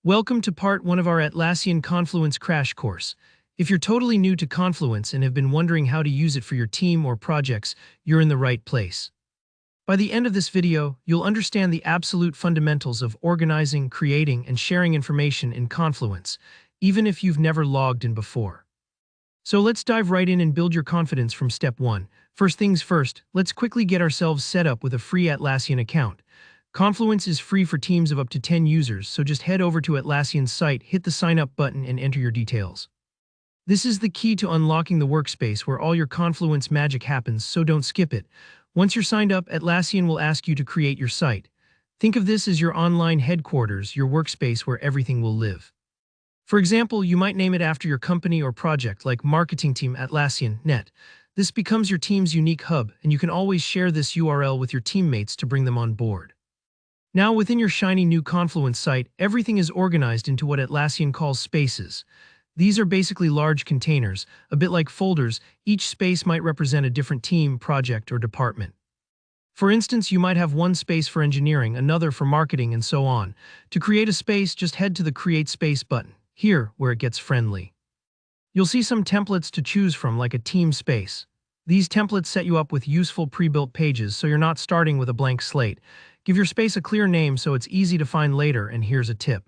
Welcome to part 1 of our Atlassian Confluence Crash Course. If you're totally new to Confluence and have been wondering how to use it for your team or projects, you're in the right place. By the end of this video, you'll understand the absolute fundamentals of organizing, creating, and sharing information in Confluence, even if you've never logged in before. So let's dive right in and build your confidence from step 1. First things first, let's quickly get ourselves set up with a free Atlassian account. Confluence is free for teams of up to 10 users, so just head over to Atlassian's site, hit the sign up button, and enter your details. This is the key to unlocking the workspace where all your Confluence magic happens, so don't skip it. Once you're signed up, Atlassian will ask you to create your site. Think of this as your online headquarters, your workspace where everything will live. For example, you might name it after your company or project, like Marketing Team Atlassian Net. This becomes your team's unique hub, and you can always share this URL with your teammates to bring them on board. Now, within your shiny new Confluence site, everything is organized into what Atlassian calls spaces. These are basically large containers, a bit like folders. Each space might represent a different team, project, or department. For instance, you might have one space for engineering, another for marketing, and so on. To create a space, just head to the Create Space button, here where it gets friendly. You'll see some templates to choose from, like a team space. These templates set you up with useful pre-built pages, so you're not starting with a blank slate. Give your space a clear name so it's easy to find later, and here's a tip.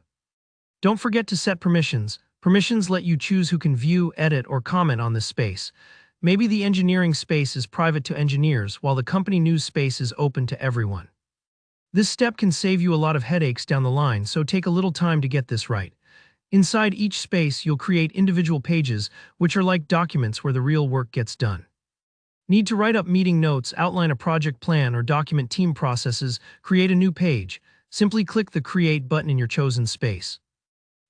Don't forget to set permissions. Permissions let you choose who can view, edit, or comment on this space. Maybe the engineering space is private to engineers, while the company news space is open to everyone. This step can save you a lot of headaches down the line, so take a little time to get this right. Inside each space, you'll create individual pages, which are like documents where the real work gets done. Need to write up meeting notes, outline a project plan, or document team processes? Create a new page. Simply click the Create button in your chosen space.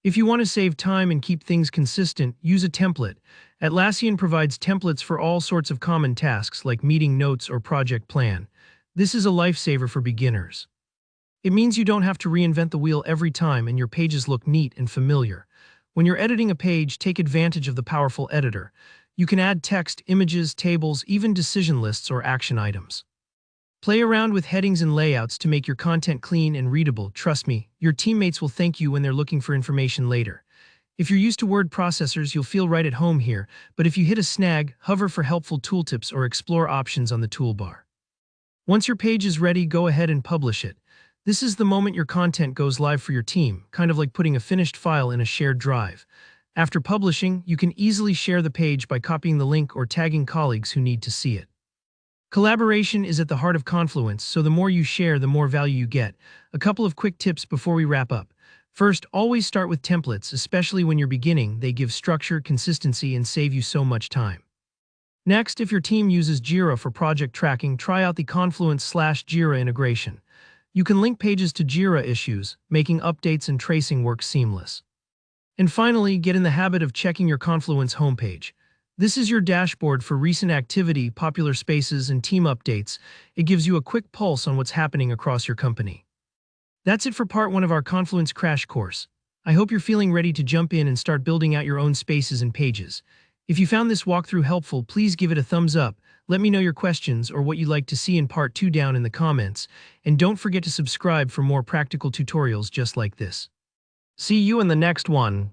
If you want to save time and keep things consistent, use a template. Atlassian provides templates for all sorts of common tasks like meeting notes or project plan. This is a lifesaver for beginners. It means you don't have to reinvent the wheel every time and your pages look neat and familiar. When you're editing a page, take advantage of the powerful editor. You can add text, images, tables, even decision lists or action items. Play around with headings and layouts to make your content clean and readable. Trust me, your teammates will thank you when they're looking for information later. If you're used to word processors, you'll feel right at home here, but if you hit a snag, hover for helpful tooltips or explore options on the toolbar. Once your page is ready, go ahead and publish it. This is the moment your content goes live for your team, kind of like putting a finished file in a shared drive. After publishing, you can easily share the page by copying the link or tagging colleagues who need to see it. Collaboration is at the heart of Confluence, so the more you share, the more value you get. A couple of quick tips before we wrap up. First, always start with templates, especially when you're beginning. They give structure, consistency, and save you so much time. Next, if your team uses Jira for project tracking, try out the Confluence/Jira integration. You can link pages to Jira issues, making updates and tracing work seamless. And finally, get in the habit of checking your Confluence homepage. This is your dashboard for recent activity, popular spaces, and team updates. It gives you a quick pulse on what's happening across your company. That's it for part 1 of our Confluence Crash Course. I hope you're feeling ready to jump in and start building out your own spaces and pages. If you found this walkthrough helpful, please give it a thumbs up. Let me know your questions or what you'd like to see in part 2 down in the comments. And don't forget to subscribe for more practical tutorials just like this. See you in the next one.